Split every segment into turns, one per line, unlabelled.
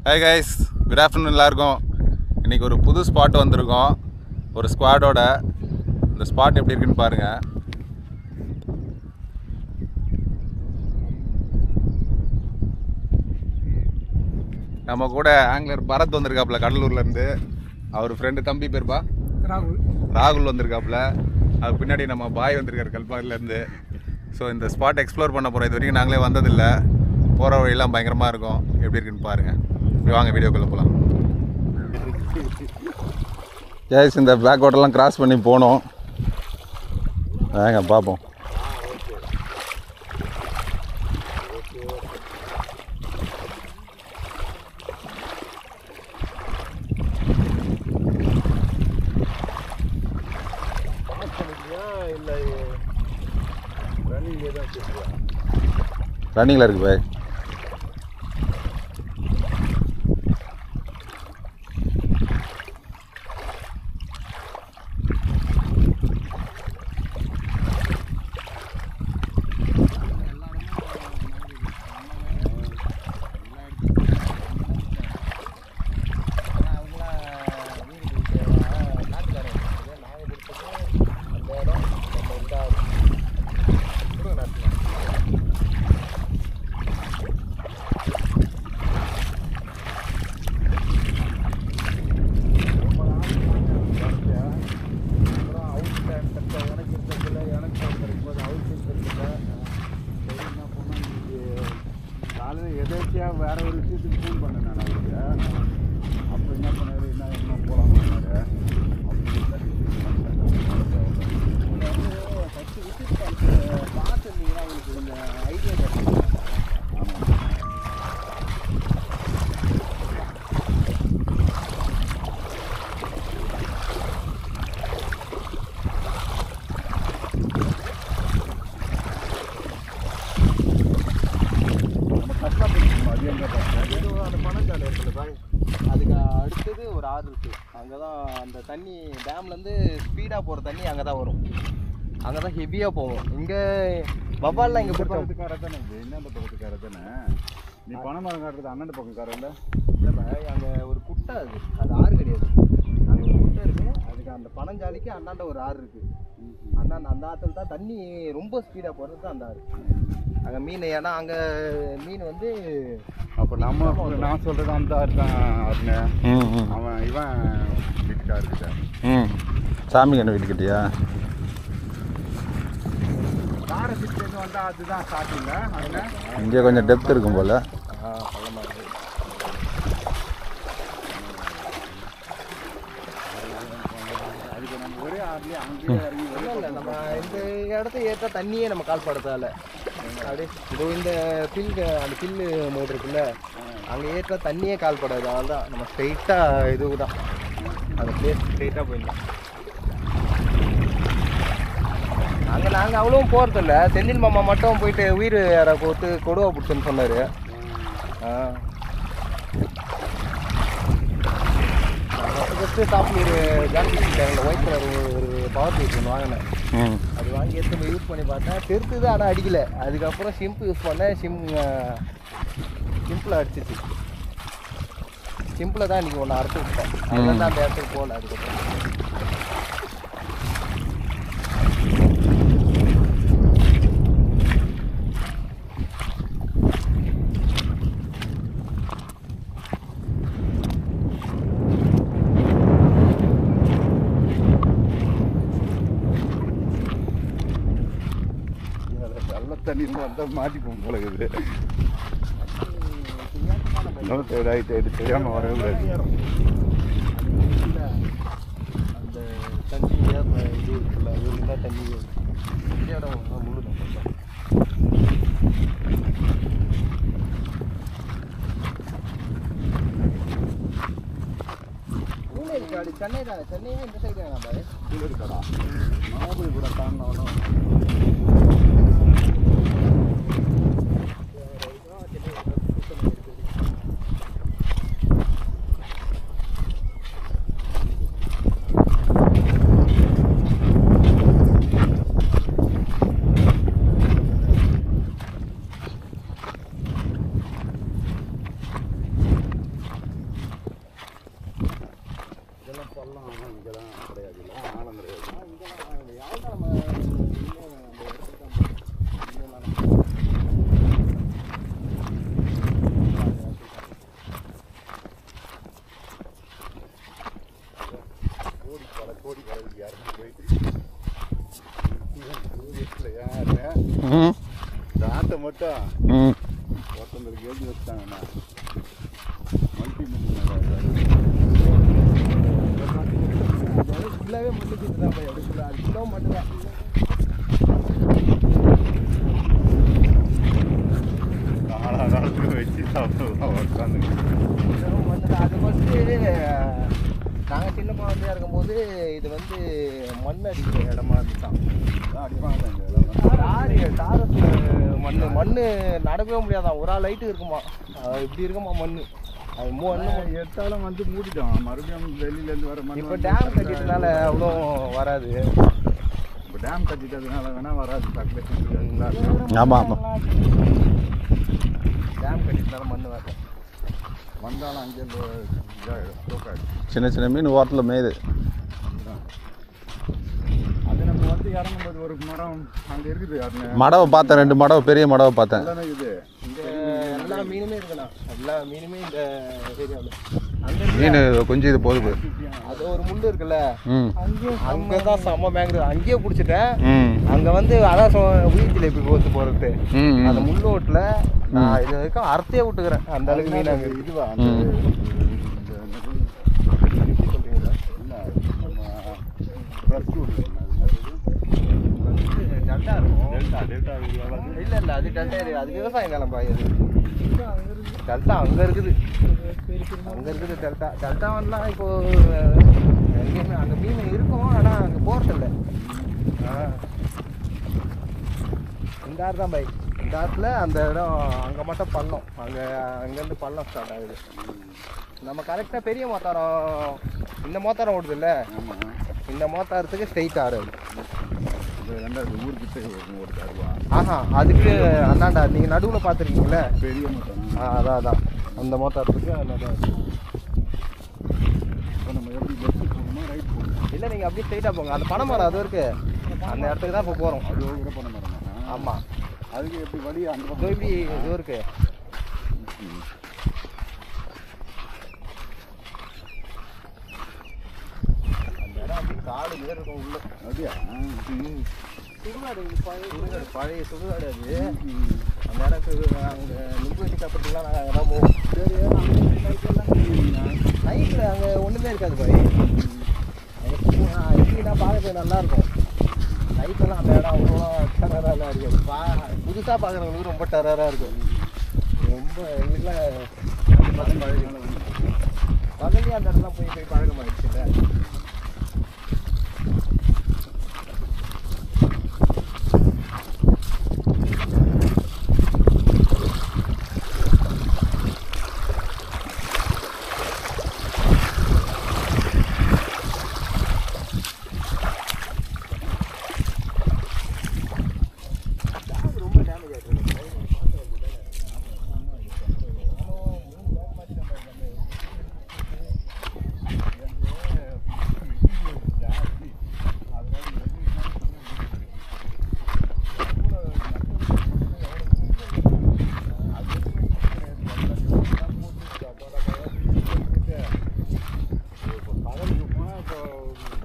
Hi guys, good afternoon எல்லாருக்கும். இன்றைக்கி ஒரு புது ஸ்பாட் வந்திருக்கோம் ஒரு ஸ்குவாடோட. இந்த ஸ்பாட் எப்படி இருக்குன்னு பாருங்கள். நம்ம கூட ஆங்கிலர் பரத் வந்திருக்காப்புல கடலூர்லேருந்து. அவர் ஃப்ரெண்டு தம்பி பேர்ப்பா ராகுல் வந்திருக்காப்புல. அது பின்னாடி நம்ம பாய் வந்திருக்காரு கல்பாடிலேருந்து. ஸோ இந்த ஸ்பாட் எக்ஸ்ப்ளோர் பண்ண போகிறோம். இது வரைக்கும் நாங்களே வந்ததில்லை. போகிற வழியெல்லாம் பயங்கரமாக இருக்கும். எப்படி இருக்குன்னு பாருங்கள். வாங்க வீடியோக்குள்ளே போகலாம். கேஸ் இந்த பேக் வாட்டர்லாம் கிராஸ் பண்ணி போனோம். வாங்க பார்ப்போம். ரன்னிங்கில் இருக்கு பாய்.
எதாச்சியாக வேறு ஒரு விஷயத்துக்கு ஃபோன் பண்ணேன் நான் அவருக்கு. அப்போ என்ன பண்ணார், என்ன போகலாம் பண்ணார். அப்படி ஃபஸ்ட்டு விசிட் பண்ணிட்டு பார்த்துருந்தீங்கன்னா அவங்களுக்கு கொஞ்சம் ஐடியா கிடைக்கும். அந்த பனஞ்சாலை இருக்குல்ல பாய், அதுக்கு அடுத்தது ஒரு ஆறு இருக்குது. அங்கே தான் அந்த தண்ணி டேம்லேருந்து ஸ்பீடாக போகிற தண்ணி அங்கே தான் வரும். அங்கே தான் ஹெவியாக போகும். இங்கே வவ்வால்லாம் இங்கே பக்கத்துக்கார தானே, இது என்னென்ன பக்கத்துக்கார தானே. நீ பனை மரம் காட்டுறது அண்ணன் பக்கம் கார இல்லை இல்லை பாய். அங்கே ஒரு குட்டை, அது ஆறு கிடையாது. அங்கே ஒரு குட்டை இருக்குது. அதுக்கு அந்த பனஞ்சாலிக்கு அண்ணாண்ட ஒரு ஆறு இருக்குது. அந்த ஆற்றுல தான் தண்ணி ரொம்ப ஸ்பீடாக போகிறது தான் அந்த ஆறு. அங்கே மீன், ஏன்னா அங்கே மீன் வந்து அப்போ நான் சொல்கிறது அந்த ஆறு தான். அவன் இவன் வீட்டுக்காருக்கிட்ட
சாமி என்ன வீட்டுக்கிட்டியா
காரை சிட்டு வந்தால் அதுதான் ஸ்டார்டிங்க. அதில்
இங்கே கொஞ்சம் டெப்த் இருக்கும் போல்.
அதுக்கு நம்ம ஒரே ஆறுலேயே அங்கேயே இறங்கி இல்லை. நம்ம இந்த இடத்த ஏற்றா தண்ணியே நம்ம கால் படுறதால அப்படியே இதோ இந்த அந்த பில்லு மோடு இருக்குல்ல, அங்கே ஏற்றா தண்ணியே கால் படாது. அதனால தான் நம்ம ஸ்ட்ரெயிட்டாக இதுக்கு தான் அந்த பிளேஸ் ஸ்ட்ரெயிட்டாக போயிடலாம். நாங்கள் அவ்வளோவும் போகிறதில்ல. செந்தில் மாமா மட்டும் போயிட்டு உயிர் யாரை கொடுத்து கொடுவா பிடிச்சுன்னு சொன்னார். ஃபஸ்ட்டு சாப்பிட்டு ஜான்சி டேங்கில் ஒயிட் கலர் ஒரு பவர் பீட் ஒன்று வாங்கினேன். அது வாங்கி எடுத்து போய் யூஸ் பண்ணி பார்த்தேன். பெருத்துது, ஆனால் அடிக்கலை. அதுக்கப்புறம் ஷிம்பு யூஸ் பண்ணேன். சிம்பிளாக அடிச்சிச்சு. சிம்பிளை தான் இன்றைக்கி ஒன்று அறுத்து விட்டேன். அதுலேருந்து அந்த இடத்துக்கு போகல. அதுக்கப்புறம் தண்ணியில் வந்தால் மாட்டிப்போம் போல இருக்குது. தெரியாமல் வரவே அந்த தண்ணி இது இருக்குல்ல, அது இருந்தால் தண்ணி இடம் முழு இருக்காது. சென்னை தானே, சென்னையா இந்த சைடு தானே பாய் இருக்காடா. மாபுரி கூட தாண்டினவனும்
பள்ளம் இங்கே தான் கிடையாது, இல்லை ஆழம் கிடையாது.
இங்கே யாரும் நம்ம
கோடி பழகு யாருக்கும் போயிட்டு இந்த ஆட்டை மட்டும் ஒருத்தங்களுக்கு எழுதி வச்சுட்டாங்கண்ணா. மல்டி
ஃபுல்லாகவே மட்டும் தான் போய் எடுக்கல, அது ஃபுல்லாக மட்டும்தான்.
காலத்துக்கு வச்சு சாப்பிடுவோம் உட்காந்து.
அது ஃபஸ்ட்டு நாங்கள் சின்ன குழந்தையா இருக்கும்போது இது வந்து மண் அடிக்கிற இடமா இருந்துச்சான். மண் நடக்கவே முடியாதான், ஒரு ஆள் லைட்டு இருக்குமா, இப்படி இருக்குமா மண். அது
எடுத்தாலும் வந்து மூடிட்டோம், மறுபடியும் வெளியிலேருந்து வர மண்.
இப்போ டேம் கட்டிட்டதுனால அவ்வளோ வராது.
இப்போ டேம் கட்டிட்டதுனால வேணால் வராது. பக்கத்தில்
ஆமாம் ஆமாம்,
டேம் கட்டிட்டதுனால மண் வராது.
வந்தாலும் அங்கே இதாகிடும்.
சின்ன சின்ன மீன் ஓரத்தில் மேயுது.
அது நம்ம வந்து இறங்கும்போது ஒரு மரம் அங்கே இருக்குது.
மடவை பார்த்தேன், 2 மடவை, பெரிய மடவை பார்த்தேன்.
இது
இந்த எல்லா மீனுமே இருக்குண்ணா, எல்லா மீனுமே இந்த ஏரியாவில்.
மீன் கொஞ்சம் இது போகுது.
அது ஒரு முள் இருக்குல்ல, அங்கே தான் செம்ம மேங்க்ரூவ். அங்கேயே பிடிச்சிட்டேன். அங்கே வந்து அதான் உயிர் ஜிலேபி போட்டு போகிறது. அந்த முள் ஓட்டில் நான் இது வரைக்கும் அறுத்தையே விட்டுக்கிறேன். அந்த அளவுக்கு மீன் அங்கே
இதுவா
டெல்டா இருக்கும்.
டெல்டா
இல்லை இல்லை, அது டெல்டா ஏரியா, அது விவசாயம் நிலம் பாய். அது டெல்டா அங்கே இருக்குது, அங்கே இருக்குது டெல்டா. டெல்டாவெல்லாம் இப்போ எங்கேயுமே அங்கே மீன் இருக்கும், ஆனால் அங்கே போகிறதில்ல. இந்த ஆறு தான் பாய், இந்த ஆற்றுல அந்த இடம் அங்கே மட்டும் பள்ளம். அங்கேருந்து பள்ளம் ஸ்டார்ட் ஆகுது. நம்ம கரெக்டாக பெரிய மோத்தாரம், இந்த மோத்தாரம் ஓடுது இல்லை, இந்த மோத்தாரத்துக்கு ஸ்ட்ரெயிட் ஆறு.
ஊருக்கு
ஆஹா, அதுக்கு அண்ணாண்டா நீங்கள் நடுவில் பார்த்துருக்கீங்களே
பெரிய மோட்டார்.
அதான் அதான் அந்த மோத்தாரத்துக்கு அதான்.
இப்போ நம்ம எப்படி லெஃப்ட் போகணுமா ரைட் போகணும்?
இல்லை, நீங்கள் அப்படியே ஸ்ட்ரெயிட்டாக போங்க. அந்த பனை மரம் அது இருக்கு, அந்த இடத்துக்கு தான் இப்போ போகிறோம்.
அது கூட பண்ண மாட்டோம்.
ஆமாம்,
அதுக்கு எப்படி வழி அந்த
இதோ இப்படி இது இருக்கு. அந்த இடம் அப்படி காடு வேறு இருக்கும் உள்ள.
அப்படியா?
சுடுகாடு, பழைய சுடுகாடு அது. அந்த இடத்துக்கு அங்கே நுங்கு வெட்டி சாப்பிட்றதுலாம் நாங்கள் அங்கே தான் போவோம். நைட்டில் அங்கே ஒன்றுமே இருக்காது பாய். இப்படி தான் பார்க்கறது நல்லாயிருக்கும். நைட்டெல்லாம் அந்த இடம் அவ்வளோ டெரராக இருக்காது. புதுசாக பார்க்குறவங்களுக்கு ரொம்ப டெரராக இருக்கும். ரொம்ப எங்களுக்குலாம் பகலே அந்த இடத்துல போய் பழக்கமாகிடுச்சு இல்லை.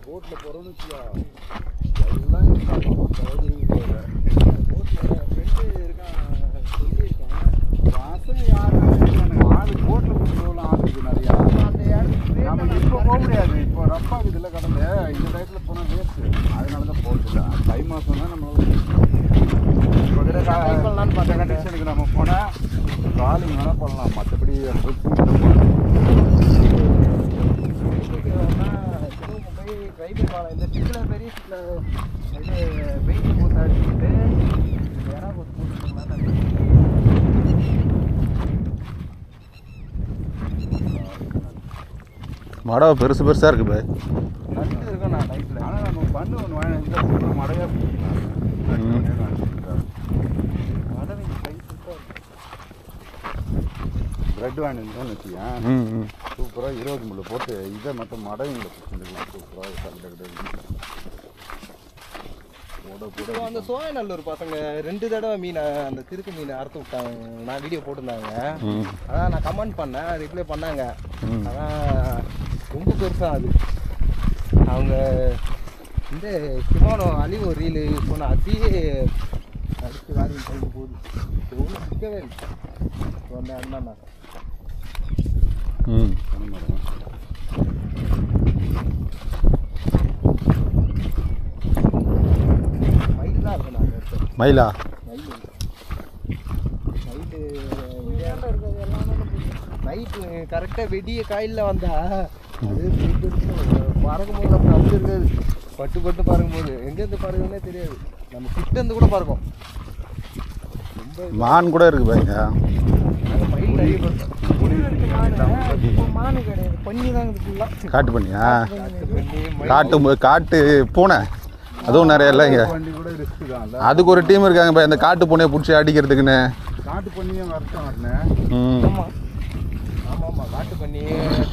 போட்டில் போகிறோன்னு எல்லாம் ஃப்ரெண்டு இருக்கான் சொல்லியிருக்கேன். பசங்க யாரும் ஆள் போட்டில் போகிறவங்களும் ஆள் இருக்குது நிறையா.
அந்த இடத்துக்கு
நம்ம இப்போ போக முடியாது, இப்போ ரப்பாக இதில் கடந்து இந்த டயத்தில் போனால் வேஸ்ட்டு. அதனால தான் போகிறதில்ல. தை மாதம் தான் நம்ம கண்டிஷனுக்கு நம்ம போனால் காலிங் வேணால் பண்ணலாம். மற்றபடி
ட்ரைபிள் பாலம் இந்த சிக்கில் பெரிய சிக்கில் இது வெயிட் போட்டு அடிச்சுட்டு யாராவது போட்டு
மடவை பெருசு பெருசாக இருக்குது பாய்.
நண்டு இருக்கும் நான் நைட்டில்.
ஆனால் நம்ம பண்ணு ஒன்று மழையாக ப்ரெட் வாங்கிட்டு வச்சுக்கேன். சூப்பராக 20 முள்ள போட்டு இதை மற்ற மடைங்களை பிடிச்சிருக்கலாம். சூப்பராக
இப்போ அந்த சோழநல்லூர் பசங்க 2 தடவை மீனை அந்த திருக்கு மீனை அறுத்து விட்டாங்க. நான் வீடியோ போட்டிருந்தாங்க. அதான் நான் கமெண்ட் பண்ணேன், ரிப்ளை பண்ணாங்க. அதான் ரொம்ப பெருசாக அது அவங்க இந்த சிமானோ அழிவு ஒரு ரீலு சொன்ன அதையே அடுத்து வாங்கி கொண்டு போகுது. ஒன்றும் சிக்கவே இல்லை. வந்தேன் அண்ணா மயில் தான் இருக்கும். நாங்கள்
மயிலா
நைட்டு கரெக்டாக வெடிய காயில் வந்தா அது பறக்கும்போது நம்ம அப்படி இருக்காது. பட்டு பட்டு பறக்கும்போது எங்கேருந்து பறக்குதுன்னே தெரியாது. நம்ம கிட்டேருந்து கூட பறக்கும்.
மான் கூட இருக்கு பாருங்க.
மயில் நிறைய பறக்கும்.
மானு கிடையாது, பண்ணி தான் ஃபுல்லாக.
காட்டு பண்ணியா? காட்டு பூனை அதுவும் நிறைய இல்லைங்க.
வண்டி கூட ரிஸ்க் தான்.
அதுக்கு ஒரு டீம் இருக்காங்க இந்த காட்டு பூனையை பிடிச்சி அடிக்கிறதுக்குன்னு.
காட்டு பண்ணியே வரட்டும் வரணும்.
ஆமாம் ஆமாம் ஆமாம். காட்டு பண்ணி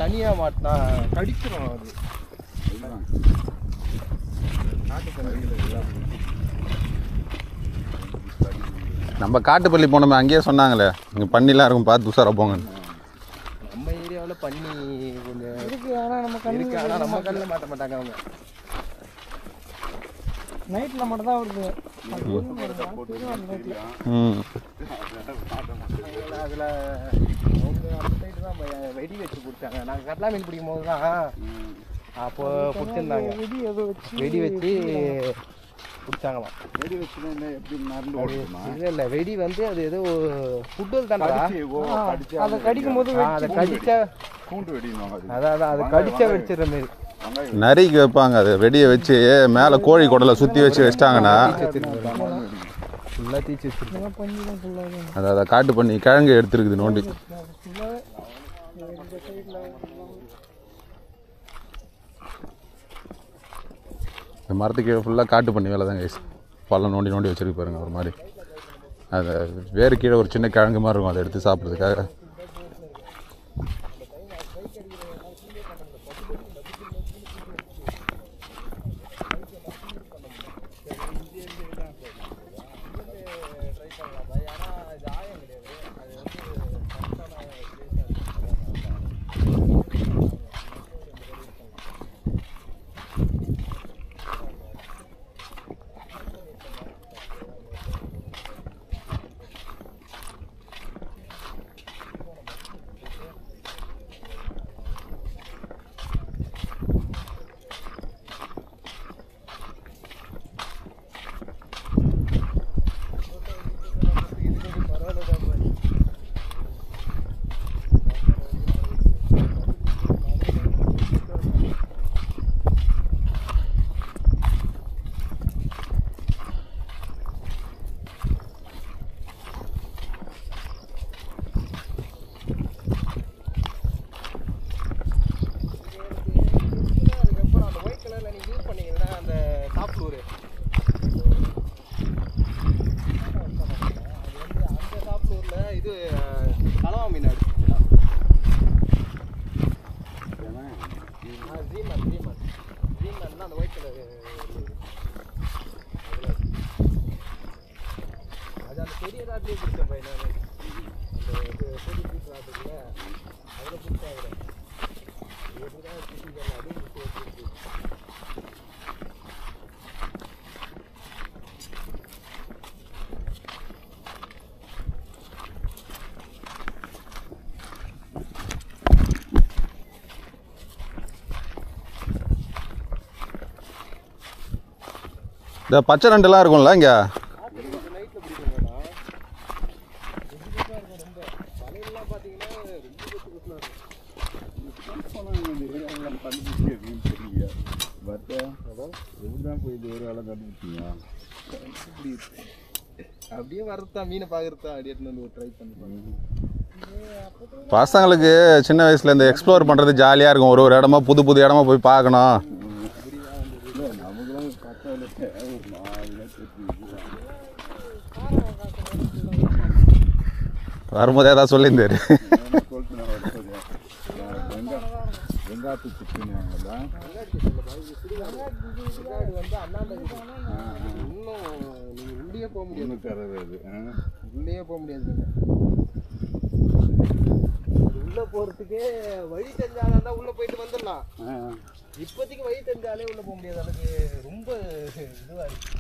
தனியாக மாட்டினா கடிச்சிடும் அது. காட்டு பண்ணி
நம்ம காட்டுப்பள்ளி போனோமே அங்கேயே சொன்னாங்களே இங்கே பண்ணிலாம் இருக்கும், பார்த்து உசாரா போங்க.
நம்ம ஏரியாவில் பண்ணி கொஞ்சம்
இருக்கு, ஆனால் நம்ம கண்ணு
இருக்கு. ஆனால் நம்ம கண்ணில் மாட்ட மாட்டாங்க அவங்க.
நைட்டில் மட்டும் தான் வருது.
அதில் அவங்க அந்த சைடு தான் வெடி வச்சு பிடிச்சாங்க. நாங்கள் கட்லா மீன் பிடிக்கும் போது தான் அப்போ பிடிச்சிருந்தாங்க. வெடி வச்சு பிடிச்சாங்களாம்.
வெடி வச்சுன்னா எப்படி நடந்து ஓடுமா?
இல்லை இல்லை, வெடி வந்து அது ஏதோ ஃபுட்டல் தானே.
அதை கடிக்கும் போது
அதை கடிச்சா
கூண்டு வெடிவாங்க.
அதான் அது கடிச்சா வெடிச்சிடுற மாரி.
நரிக்கு வைப்பாங்க, அது வெடியை வச்சு மேலே கோழி குடலை சுற்றி வச்சு வச்சிட்டாங்கன்னா
ஃபுல்லாக தீச்சு வச்சுருக்காங்க.
பண்ணி தான் ஃபுல்லாக
அதை காட்டு பண்ணி கிழங்கு எடுத்துருக்குது நோண்டி. இந்த மரத்துக்கு ஃபுல்லாக காட்டு பண்ணி வேலை தான் கைஸ். பள்ளம் நோண்டி நோண்டி வச்சுருக்கு பாருங்க. ஒரு மாதிரி அது வேறு கீழே ஒரு சின்ன கிழங்கு மாதிரி இருக்கும், அதை எடுத்து சாப்பிட்றதுக்காக. இந்த பச்சை நண்டுலாம் இருக்கும்ல இங்கே.
அப்படியே வரதா மீனை பார்க்கறதா அப்படியே ட்ரை பண்ணுவாங்க.
பசங்களுக்கு சின்ன வயசுல இந்த எக்ஸ்ப்ளோர் பண்ணுறது ஜாலியாக இருக்கும். ஒரு ஒரு இடமா புது புது இடமா போய் பார்க்கணும். வரும்போதே ஏதாவது சொல்லியிருந்தாரு.
வெங்காயத்து சிக்கனுங்களா?
சுடுகாடு வந்து அண்ணாண்ட இன்னும் நீங்கள் உள்ளே போக முடியாது. உள்ளே போக முடியாது. உள்ளே போகிறதுக்கே வழி தெரிஞ்சாலும் தான் உள்ளே போயிட்டு வந்துடலாம். இப்போதைக்கு வழி தெரிஞ்சாலே உள்ளே போக முடியாது. அதுக்கு ரொம்ப இதுவாக இருக்கு.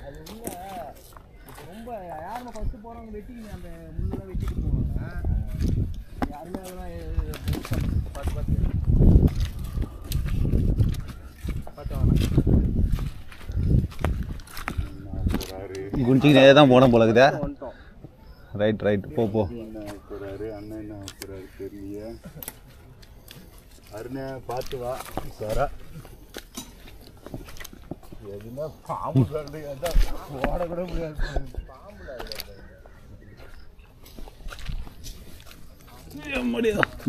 அது உள்ள இப்போ ரொம்ப யாருமே ஃபஸ்ட்டு போகிறவங்க வெட்டிங்க அந்த முள்ளெல்லாம் வெட்டிட்டு போவாங்க. யாருமே அதெல்லாம் பார்த்து பார்த்து
குஞ்சிக்கினே தான் போனோம் போல இருக்குதா? ரைட் ரைட் போ போ.
அண்ணன் என்ன வைக்கிறாரு தெரியல. அருணா பார்த்து வா சாரா. எதுனா பாம்பு அதான் ஓட கூட முடியாது.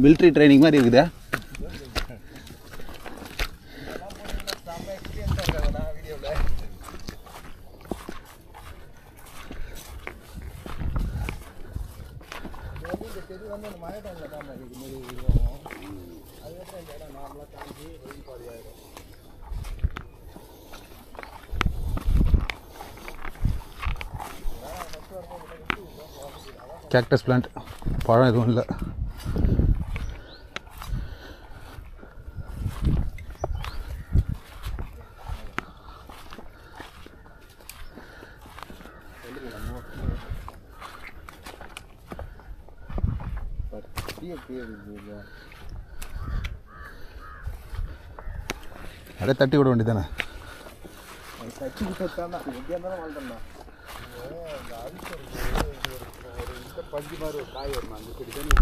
மிலிட்ரி ட்ரைனிங் மாதிரி இருக்குதா?
மழை டைமில் தான் மாதிரி அதுக்கப்புறம் இந்த இடம் நார்மலாக காஞ்சி வெயில் பாதியாயிடும்.
கேக்டஸ் பிளான்ட் பழம் எதுவும் இல்லை. அப்படியே தட்டி விட வேண்டியதானே?
தட்டி விட்டானா எப்படியா இருந்தாலும் வாழ்ந்துடலாம்.
இந்த பஞ்சு மாதிரி ஒரு காய் வருமா அந்த செடி தானே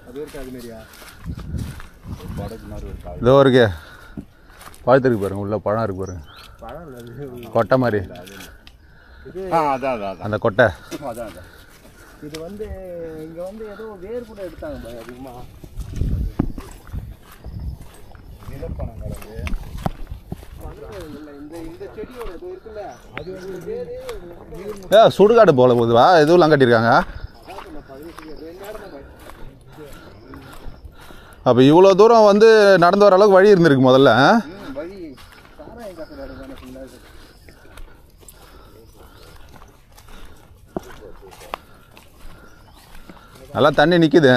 அது இருக்கு. அது மாதிரியா படகு மாதிரி ஒரு காய்
இதோ இருக்கு. பழத்திருக்கு பாருங்க, உள்ள பழம் இருக்கு பாருங்க.
பழம் இல்லை,
கொட்டை மாதிரி.
இது
அதான் அதான்
அந்த கொட்டை
அதான் அதான்.
இது வந்து இங்கே வந்து ஏதோ வேர் கூட எடுத்தாங்க அதிகமாக.
இலப்பனங்கிழங்கு
இந்த இந்த செடியோட இது இருக்குல்ல அது வந்து வேறு
சுடுகாடு போல போகுதுவா? எதுவும் கட்டியிருக்காங்க. அப்போ இவ்வளோ தூரம் வந்து நடந்து வர அளவுக்கு வழி இருந்திருக்கு முதல்ல.
வழி சாராயம் காசுறாரு தானே ஃபுல்லாக.
நல்லா தண்ணி நிற்குது.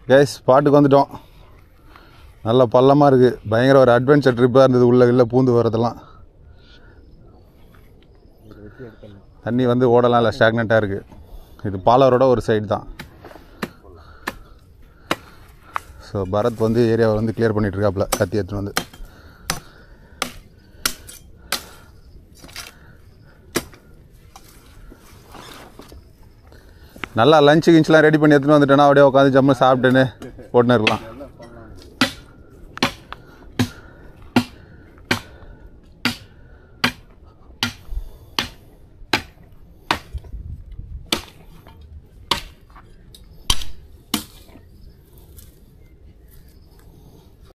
கேஸ் ஸ்பாட்டுக்கு வந்துட்டோம். நல்ல பள்ளமாக இருக்குது. பயங்கர ஒரு அட்வென்ச்சர் ட்ரிப்பாக இருந்தது. உள்ள பூந்து வரதெல்லாம் தண்ணி வந்து ஓடலாம் இல்லை, ஸ்டாக்னண்ட்டாக இருக்குது. இது பாலரோட ஒரு சைடு தான். ஸோ பரத் வந்து ஏரியாவை வந்து கிளியர் பண்ணிகிட்ருக்காப்புல கத்தி எடுத்துன்னு வந்து. நல்லா லஞ்சு கிஞ்செலாம் ரெடி பண்ணி எடுத்துகிட்டு வந்துட்டேன்னா அப்படியே உட்காந்து ஜம்மு சாப்பிட்டுன்னு போட்டுன்னு இருக்கலாம்.